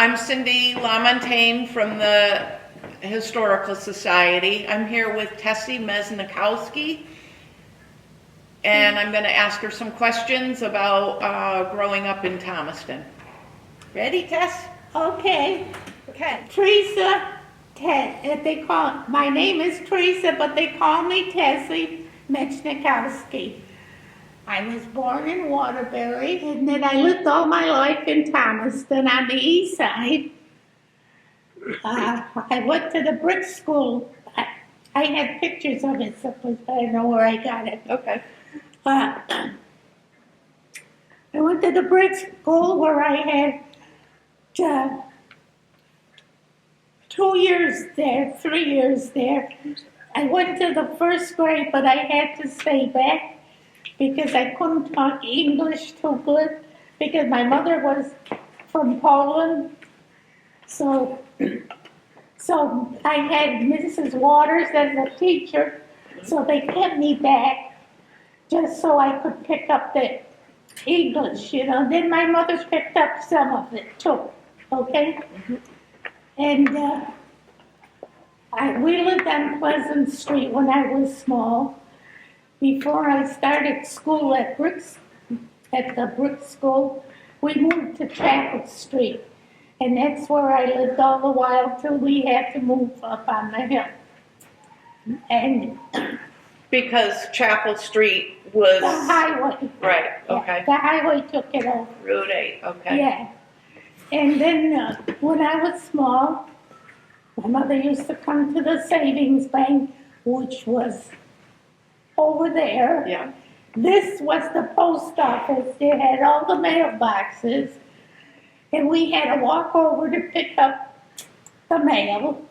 I'm Cindy LaMontagne from the Historical Society. I'm here with Tessie Miecznikowski, and I'm going to ask her some questions about growing up in Thomaston. Ready, Tess? Okay. Okay. Teresa, my name is Teresa, but they call me Tessie Miecznikowski. I was born in Waterbury, and then I lived all my life in Thomaston on the east side. I went to the brick school. I had pictures of it someplace, but I don't know where I got it. Okay. I went to the brick school where I had 3 years there. I went to the first grade, but I had to stay back because I couldn't talk English too good because my mother was from Poland. So I had Mrs. Waters as a teacher, so they kept me back just so I could pick up the English, you know. Then my mother picked up some of it too, okay? And we lived on Pleasant Street when I was small. Before I started school at the brick school, we moved to Chapel Street. And that's where I lived all the while till we had to move up on the hill. And Because Chapel Street was... the highway. Right, okay. Yeah, the highway took it over. Route 8, okay. Yeah. And then when I was small, my mother used to come to the savings bank, which was over there. Yeah. This was the post office. It had all the mailboxes. And we had to walk over to pick up the mail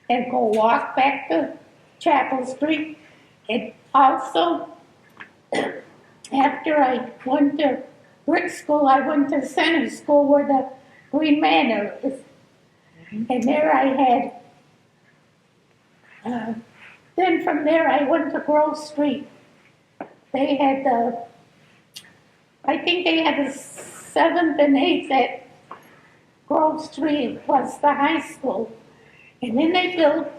and go walk back to Chapel Street. And also, after I went to brick school, I went to center school where the Green Manor is. And there I had, then from there I went to Grove Street. They had I think they had the 7th and 8th at Grove Street was the high school. And then they built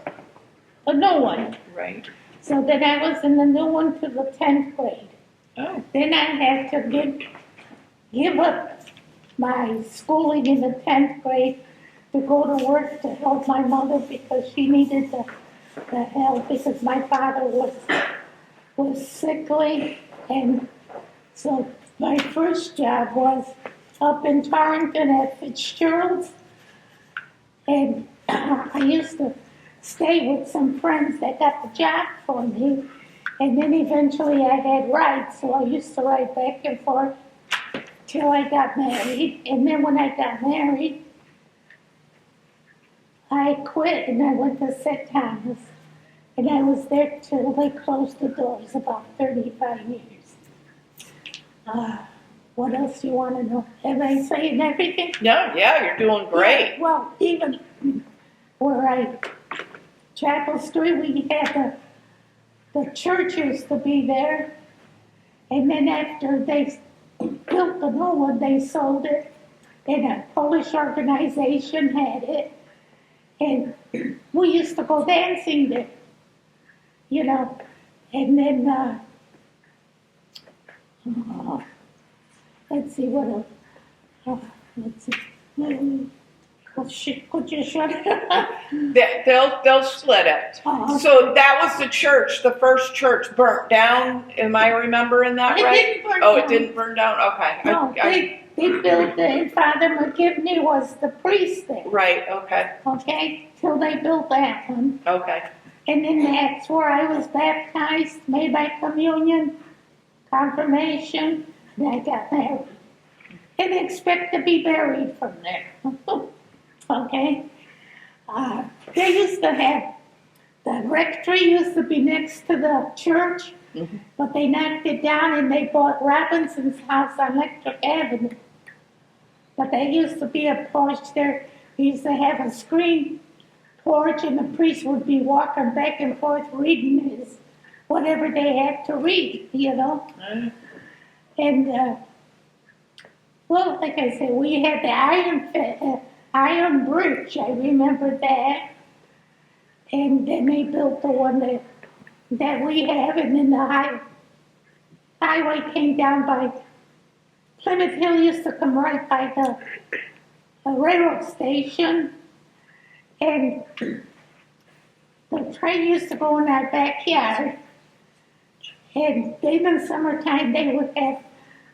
a new one. Right. So then I was in the new one to the 10th grade. Oh. Then I had to give up my schooling in the 10th grade to go to work to help my mother because she needed the help because my father was sickly. And so my first job was up in Torrington at Fitzgerald's. And I used to stay with some friends that got the job for me. And then eventually I had rides, so I used to ride back and forth till I got married. And then when I got married, I quit and I went to St. Thomas. And I was there till they closed the doors, about 35 years. What else do you want to know? Am I saying everything? No, yeah, you're doing great. Yeah, well, even where Chapel Street, we had the church used to be there. And then after they built the new one, they sold it. And a Polish organization had it. And we used to go dancing there, you know. And then, let's see what else. Let's see. Could you shut it up? They'll split it. Uh-huh. So that was the church, the first church burnt down. Am I remembering that It right? didn't burn Oh, down. it didn't burn down? Okay. No, they built it. Father McGivney was the priest there. Right, okay, Okay, till they built that one. okay. And then that's where I was baptized, made my communion, confirmation, and I got married. And expect to be buried from there. Okay? They used to have, the rectory used to be next to the church, but they knocked it down and they bought Robinson's house on Electric Avenue. But there used to be a porch there. We used to have a screen porch and the priest would be walking back and forth reading his whatever they had to read, you know. And, well, like I said, we had the Iron Bridge, I remember that. And then they built the one that we have, and then the highway came down by Plymouth Hill used to come right by the railroad station, and the train used to go in our backyard. And in the summertime, they would have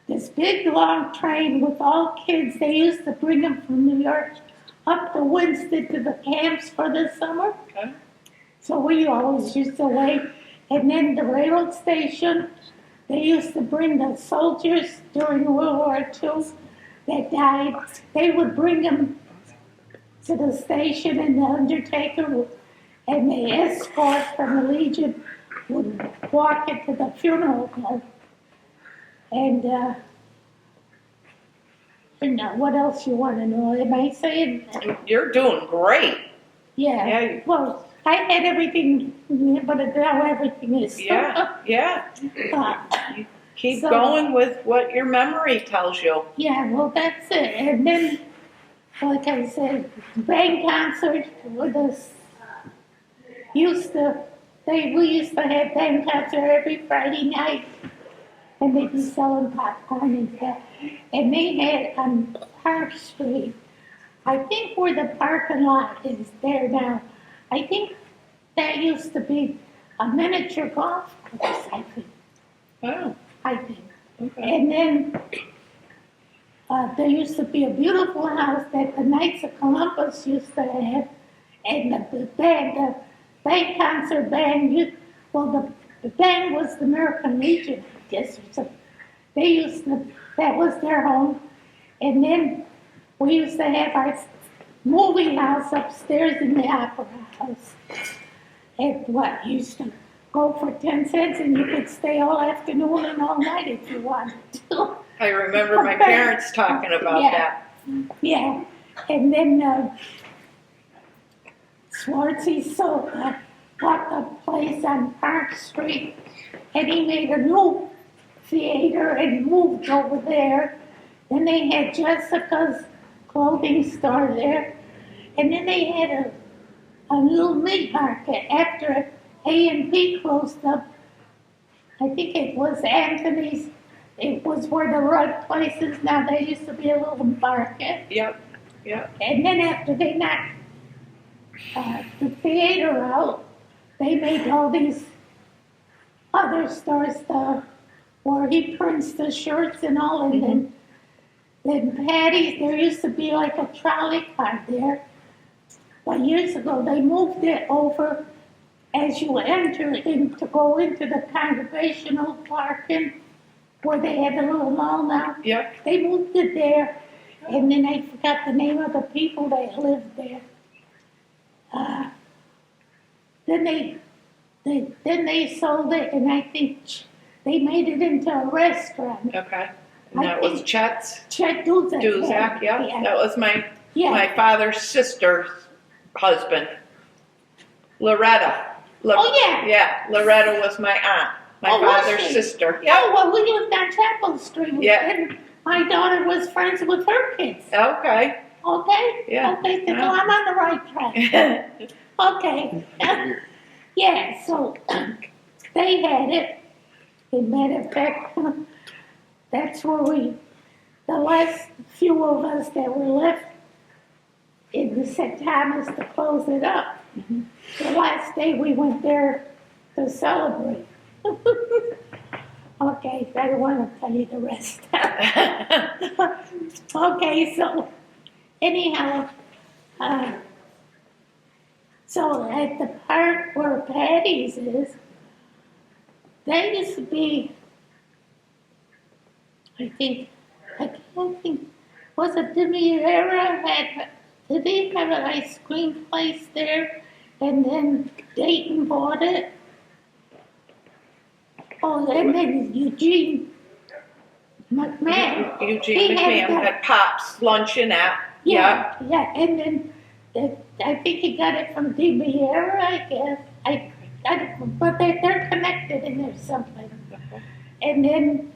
this big long train with all kids. They used to bring them from New York up to Winston to the camps for the summer. Okay. So we always used to wait. And then the railroad station, they used to bring the soldiers during World War II that died. They would bring them to the station, and the undertaker and the escort from the Legion would walk into the funeral home. And what else you want to know? Am I saying? You're doing great. Yeah. Yeah. Well, I had everything, but now everything is. Yeah. Uh, Keep So- going with what your memory tells you. Yeah, well, that's it. And then, like I said, band concert with us we used to have band concert every Friday night, and they'd be selling popcorn and stuff. And they had on Park Street, I think where the parking lot is there now, I think that used to be a miniature golf course, Oh, I think. okay. And then there used to be a beautiful house that the Knights of Columbus used to have, and the band concert band, the band was the American Legion, I guess. So that was their home. And then we used to have our movie house upstairs in the opera house. And used to go for 10 cents, and you could stay all afternoon and all night if you wanted to. I remember my parents talking about that. Yeah, and then Swartzy bought a place on Park Street, and he made a new theater and moved over there. Then they had Jessica's clothing store there, and then they had a little meat market after A&P closed up. I think it was Anthony's. It was where the rug place is now. There used to be a little market. Yep. And then after they knocked the theater out, they made all these other stores where he prints the shirts and all. And then Patty's, there used to be like a trolley car there. But years ago, they moved it over as you enter in to go into the Congregational parking where they had the little mall now. Yep. They moved it there, and then I forgot the name of the people that lived there. Then they sold it, and I think they made it into a restaurant. Okay. And that was Chet's? Chet Duzak. Duzak, yeah. That was my Yeah. father's sister's husband. Loretta. Oh, yeah. Yeah, Loretta was my aunt. My Oh, was father's she? sister. Oh, well, we lived on Chapel Street. Yeah. And my daughter was friends with her kids. Okay. Okay? Yeah. Okay, so I'm on the right track. Okay. Yeah, so they had it. As a matter of fact, that's where the last few of us that were left in the St. Thomas to close it up. The last day we went there to celebrate. Okay, I don't want to tell you the rest. Okay, so anyhow, so at the park where Patty's is, there used to be, I can't think, was it Demiera did they have an ice cream place there? And then Dayton bought it. Oh, and then Eugene McMahon. Eugene He had McMahon had Pop's Luncheonette. Yeah, and then I think he got it from Demiera, I guess. But they're connected in there someplace. And then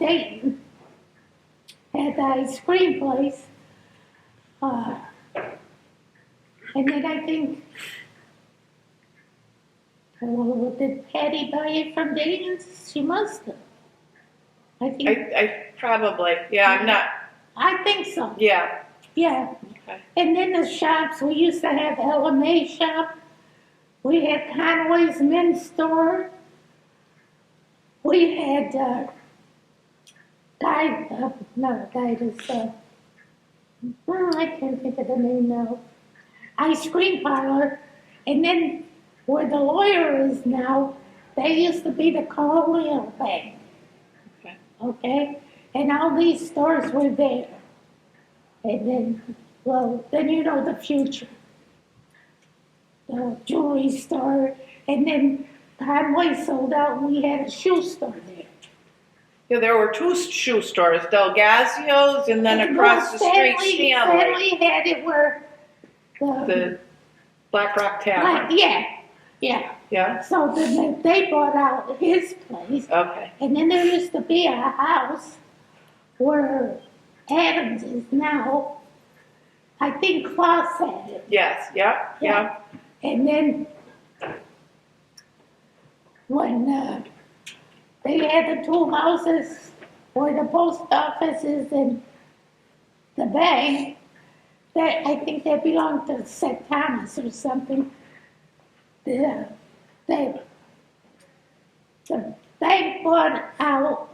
Dayton had the ice cream place. Uh, and then I think, well, did Patty buy it from Dayton's? She must have. I think, I probably, yeah, I'm not, I think so, yeah. yeah. Okay. And then the shops, we used to have LMA shop. We had Conway's men's store. We had, I can't think of the name now. Ice cream parlor. And then where the lawyer is now, they used to be the Colonial Bank. Okay. Okay? And all these stores were there. And then, well, then you know the future. The jewelry store. And then Conway sold out and we had a shoe store there. Yeah, there were two shoe stores, Delgazio's and then across the street, Stanley. Stanley had it where The Black Rock Tavern. yeah. Yeah? So then they bought out his place. Okay. And then there used to be a house where Adams is now. I think Klaus had it. Yes, yep, Yeah. yep. And then when they had the two houses where the post office is and the bank, that I think they belonged to St. Thomas or something. The bank bought out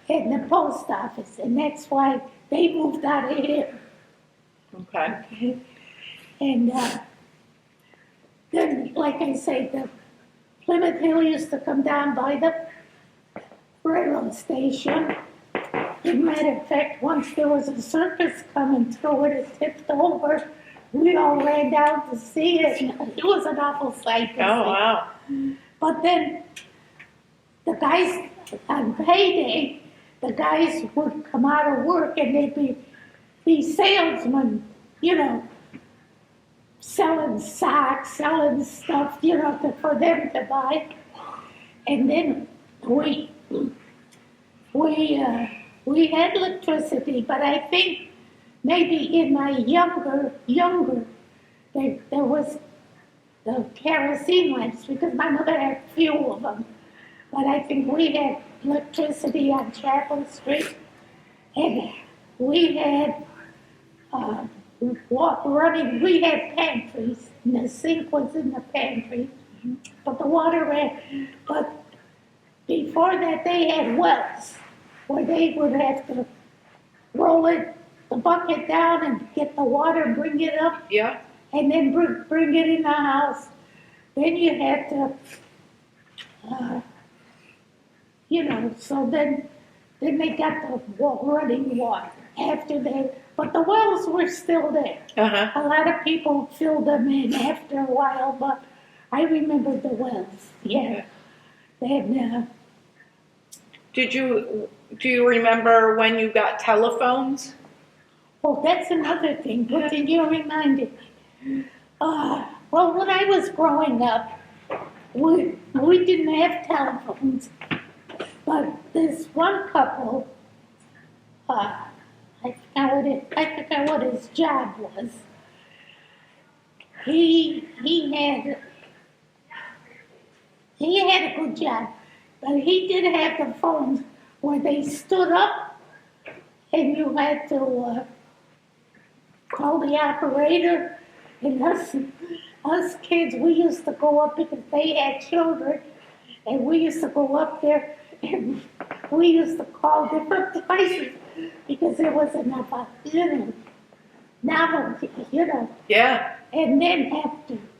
in the post office, and that's why they moved out of here. Okay. And then, like I say, the Plymouth Hill used to come down by the railroad station. As a matter of fact, once there was a circus coming through it, it tipped over. We all ran down to see it. It was an awful sight to see. Oh, wow. But then the guys, on payday, the guys would come out of work and they'd be salesmen, you know, selling socks, selling stuff, you know, for them to buy. And then we had electricity, but I think maybe in my younger, there was the kerosene lamps because my mother had a few of them. But I think we had electricity on Chapel Street, and we had we had pantries, and the sink was in the pantry, but the water ran. But before that, they had wells where they would have to roll the bucket down and get the water, bring it up, Yeah. and then bring it in the house. Then you had to, so then they got the running water after that. But the wells were still there. Uh-huh. A lot of people filled them in after a while, but I remember the wells. Yeah. Then, Do you remember when you got telephones? oh, that's another thing. But then you reminded me. Well, when I was growing up, we didn't have telephones, but this one couple, I forgot what his job was. He had a good job, but he did have the phones where they stood up and you had to call the operator. And us kids, we used to go up because they had children, and we used to go up there and we used to call different places because there wasn't enough, novelty, Yeah. And then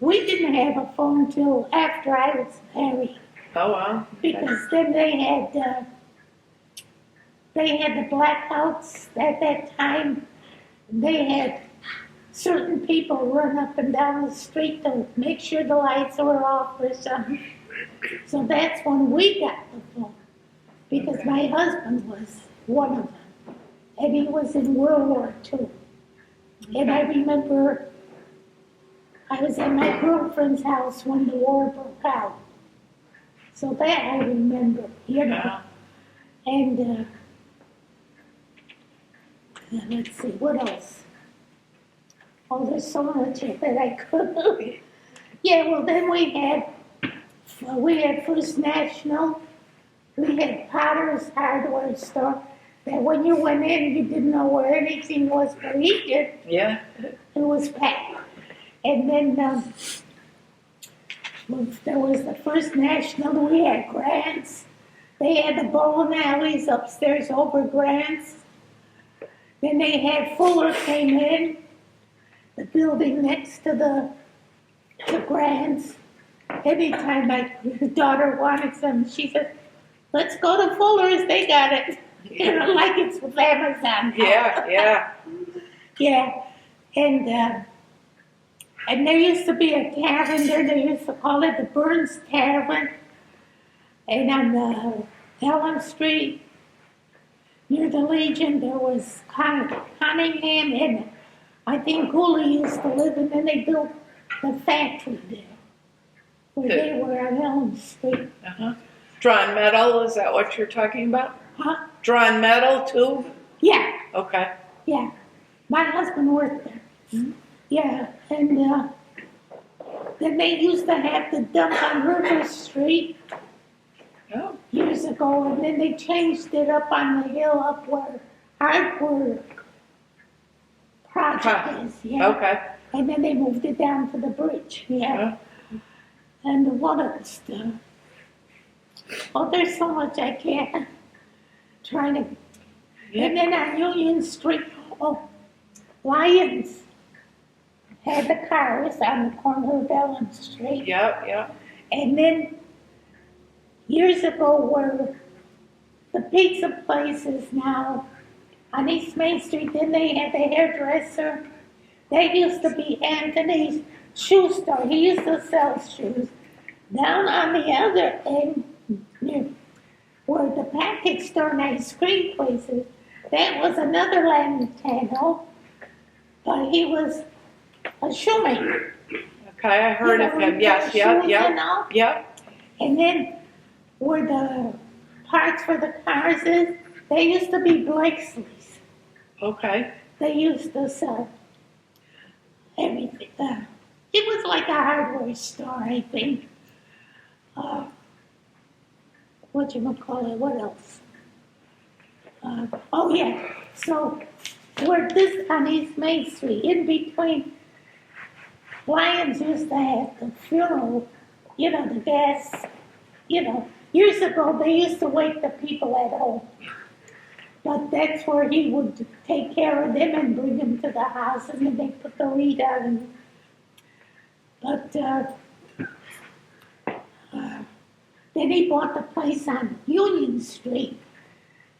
we didn't have a phone till after I was married. Oh, wow. Okay. Because then they had the blackouts at that time. They had certain people run up and down the street to make sure the lights were off or something. So that's when we got the phone. Because my husband was one of them. And he was in World War II. And I remember I was at my girlfriend's house when the war broke out. So that I remember, Yeah. And let's see, what else? Oh, there's so much of it I could. Yeah, well, then we had First National, we had Potter's Hardware Store, that when you went in, you didn't know where anything was, but he did. Yeah. It was packed. And then there was the First National, we had Grants. They had the bowling alleys upstairs over Grants. Then they had Fuller came in, the building next to the Grants. Anytime my daughter wanted some, she said, let's go to Fuller's, they got it. You know, like it's with Amazon. Yeah, yeah. Yeah, and there used to be a tavern there, they used to call it the Burns Tavern. And on Elm Street, near the Legion, there was Cunningham, and I think Cooley used to live, and then they built the factory there, where they were on Elm Street. Uh-huh. Drawn metal, is that what you're talking about? Huh? Drawn metal too? Yeah, Okay. yeah. My husband worked there. Mm-hmm. Yeah, and then they used to have the dump on River Street Oh. years ago, and then they changed it up on the hill up where Hardware Project is. Yeah. Okay. And then they moved it down to the bridge. Yeah. And what else? Oh, there's so much I can't. Trying to. Yeah. And then on Union Street, oh, Lions had the cars on the corner of Elm Street. Yeah, yeah. And then years ago, where the pizza place is now on East Main Street, then they had the hairdresser. That used to be Anthony's shoe store. He used to sell shoes. Down on the other end, near where the package store and ice cream places, that was another Lamantano, but he was a shoemaker. Okay, I heard of him. Yes, yeah, yeah. Yeah. And then where the parts for the cars is, they used to be Blakesley's. Okay. They used to sell everything. It was like a hardware store, I think. Whatchamacallit, what else? Oh yeah, so where this on East Main Street, in between, Lions used to have the funeral, you know, the gas, you know, years ago they used to wake the people at home. But that's where he would take care of them and bring them to the house, and then they put the wreath on. But then he bought the place on Union Street.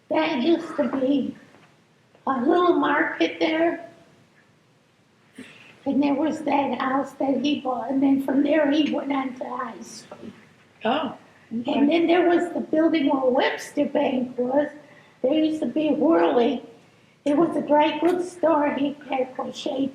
That used to be a little market there. And there was that house that he bought, and then from there he went on to High Street. Oh. Okay. And then there was the building where Webster Bank was. There used to be Whirly. It was a dry goods store. He had crochet.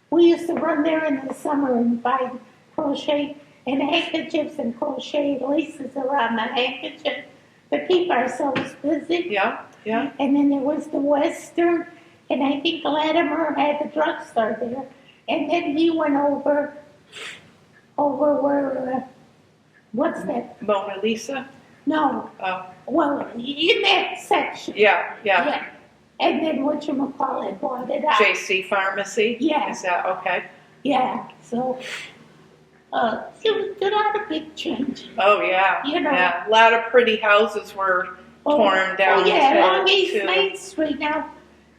We used to run there in the summer and buy crochet and handkerchiefs and crochet laces around the handkerchief to keep ourselves busy. Yeah, yeah. And then there was the Western, and I think Latimer had the drugstore there. And then he went over where, what's that? Mona Lisa? No. Oh. Well, in that section. Yeah, yeah. Yeah. And then whatchamacallit bought it out. JC Pharmacy? Yeah. Is that okay? Yeah, so, it was not a big change. Oh, yeah. You know. Yeah. A lot of pretty houses were torn down. Oh, yeah, along East too. Main Street now,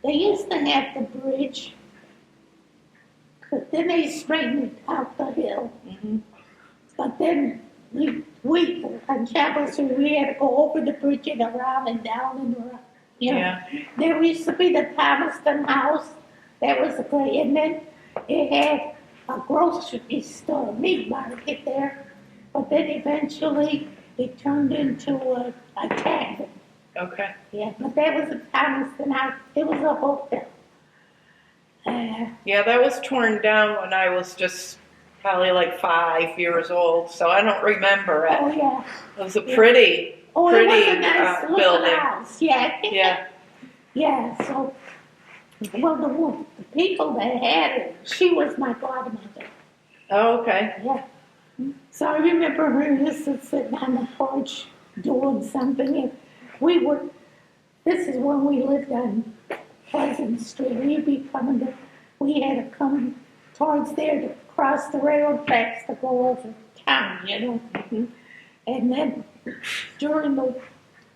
they used to have the bridge. But then they straightened out the hill. Mm-hmm. But then we on Chapel Street, we had to go over the bridge and around and down and around. You know. Yeah. There used to be the Thomaston House. That was a great, and then it had a grocery store, meat market there. But then eventually it turned into a tavern. Okay. Yeah, but that was a Thomaston House. It was a hotel. Yeah, that was torn down when I was just probably like 5 years old, so I don't remember it. Oh yeah. It was a pretty, Oh, pretty it was a nice little building. house. Yeah. Yeah. Yeah. So Well, the people that had it, she was my godmother. Oh, okay. Yeah. So I remember her just sitting on the porch doing something. And this is when we lived on Pleasant Street. We had to come towards there to cross the railroad tracks to go over town, you know. Mhm. And then during the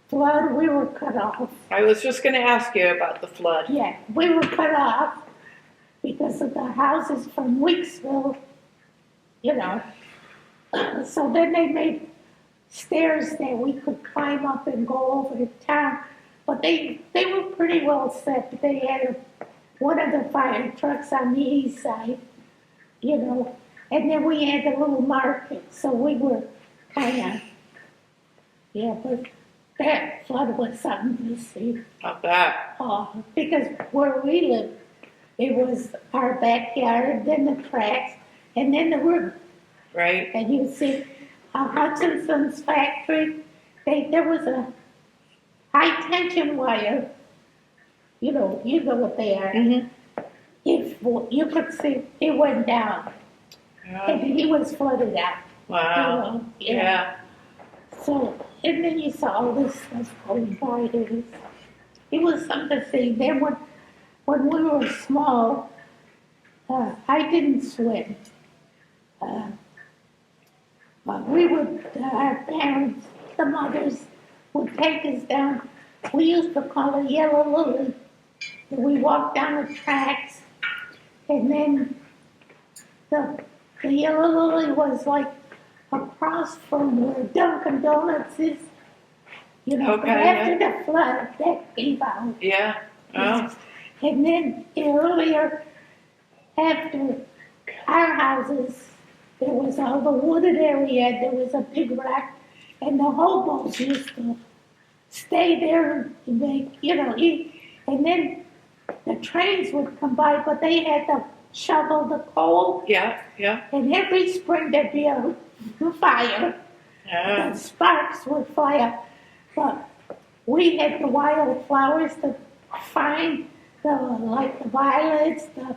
flood, we were cut off. I was just going to ask you about the flood. Yeah, we were cut off because of the houses from Weeksville, you know. So then they made stairs that we could climb up and go over to town. But they were pretty well set. They had one of the fire trucks on the east side, you know, and then we had the little market. So we were kind of, yeah, but that flood was something to see. Not that. Because where we lived, it was our backyard, then the tracks, and then the river. Right. And you see Hudson's factory, there was a high tension wire, you know what they are. Mm-hmm. If you could see, it went down, and he was flooded out. Wow. You know, Yeah. So, and then you saw all this stuff going by. It was something to see. Then when we were small, I didn't swim. But our parents, the mothers, would take us down. We used to call it Yellow Lily. And we walked down the tracks, and then the Yellow Lily was like across from where Dunkin' Donuts is. You know, Okay, but after the flood, that gave out. Yeah. Oh. And then earlier, after our houses, there was all the wooded area, there was a big rock, and the hobos used to stay there and make, you know, eat. And then the trains would come by, but they had to shovel the coal. Yeah. Yeah. And every spring there'd be a fire. Yeah. The sparks would fly up. But we had the wildflowers to find, like the violets, the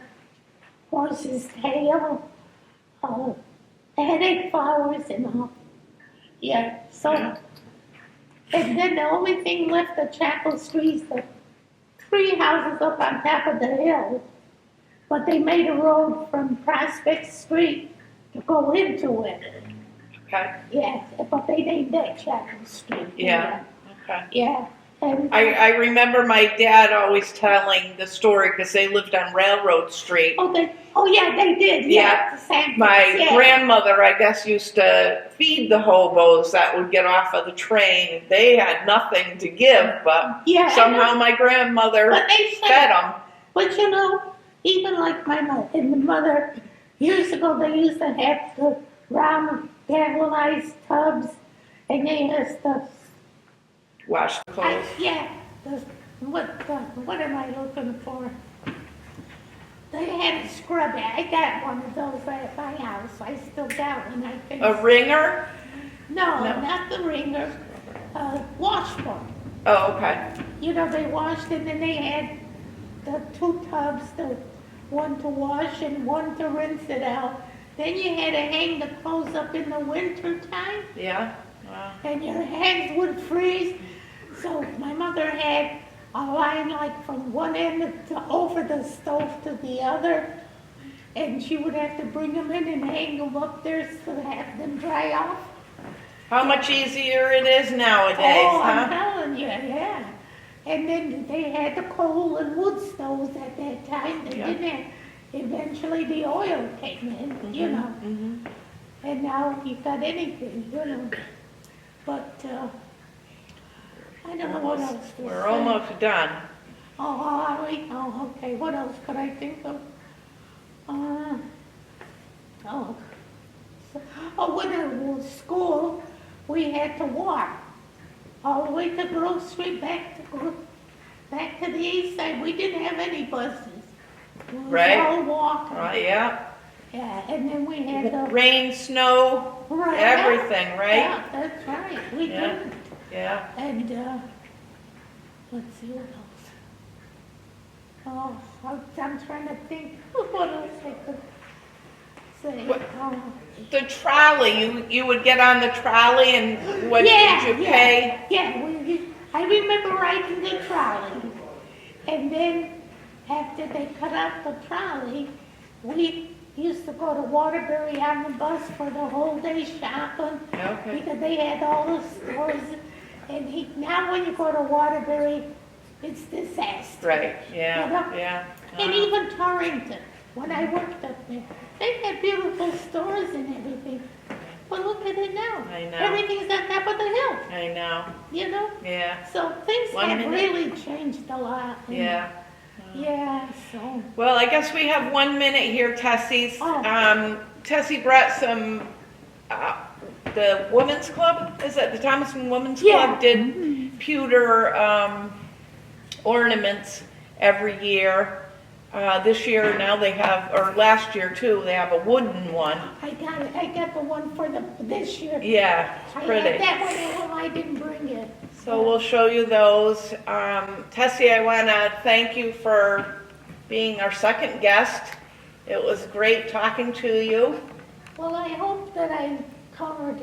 horse's tail, headache flowers and all. Yeah, so, and then the only thing left of Chapel Street's the 3 houses up on top of the hill. But they made a road from Prospect Street to go into it. Okay. Yeah, but they named that Chapel Street. Yeah. Okay. Yeah. And I remember my dad always telling the story because they lived on Railroad Street. oh yeah, they did. Yeah. The same My place, yeah. grandmother, I guess, used to feed the hobos that would get off of the train. They had nothing to give, but Yeah, somehow my grandmother But they said, fed them. but you know, even like my mother and the mother, years ago they used to have the round galvanized tubs, and they used to, Wash the clothes. what am I looking for? They had a scrub it. I got one of those at my house. I still got one. I think. A ringer? No, No. not the ringer. Washboard. Oh, okay. You know, they washed and then they had the 2 tubs, the one to wash and one to rinse it out. Then you had to hang the clothes up in the winter time, Yeah. Wow. and your hands would freeze. So my mother had a line like from one end to over the stove to the other, and she would have to bring them in and hang them up there to have them dry off. How much easier it is nowadays, Oh, I'm huh? telling you, yeah. And then they had the coal and wood stoves at that time. They Yeah. didn't have, eventually the oil came in, you know. Mm-hmm. And now you've got anything, you know. But, I don't know what else to We're say. almost done. Oh, are we? Oh, okay. What else could I think of? When I was school, we had to walk all the way to Grove Street, back to the east side. We didn't have any buses. It was Right. all walking. Yeah. Yeah, and then we had the Rain, snow, right, everything, right? Yeah, that's right. We Yeah. didn't. Yeah. And let's see what else. Oh, I'm trying to think what else I could say. What- The trolley, you would get on the trolley and what Yeah, did you yeah, pay? Yeah, I remember riding the trolley. And then after they cut out the trolley, we used to go to Waterbury on the bus for the whole day shopping. Okay. Because they had all the stores. And now when you go to Waterbury, it's disaster. Right, yeah, You know? yeah. And even Torrington, when I worked up there, they had beautiful stores and everything. But look at it now. I know. Everything's on top of the hill, I know, you know? yeah, So things One have minute. really changed a lot. And yeah. Yeah, so, Well, I guess we have 1 minute here, Tessie's. Oh. Tessie brought some, the Women's Club, is it the Thomaston Women's Yeah. Club did pewter ornaments every year. This year now they have, or last year too, they have a wooden one. I got the one for this year. Yeah, it's I pretty. had that one at home, I didn't bring it. So we'll show you those. Tessie, I want to thank you for being our second guest. It was great talking to you. Well, I hope that I covered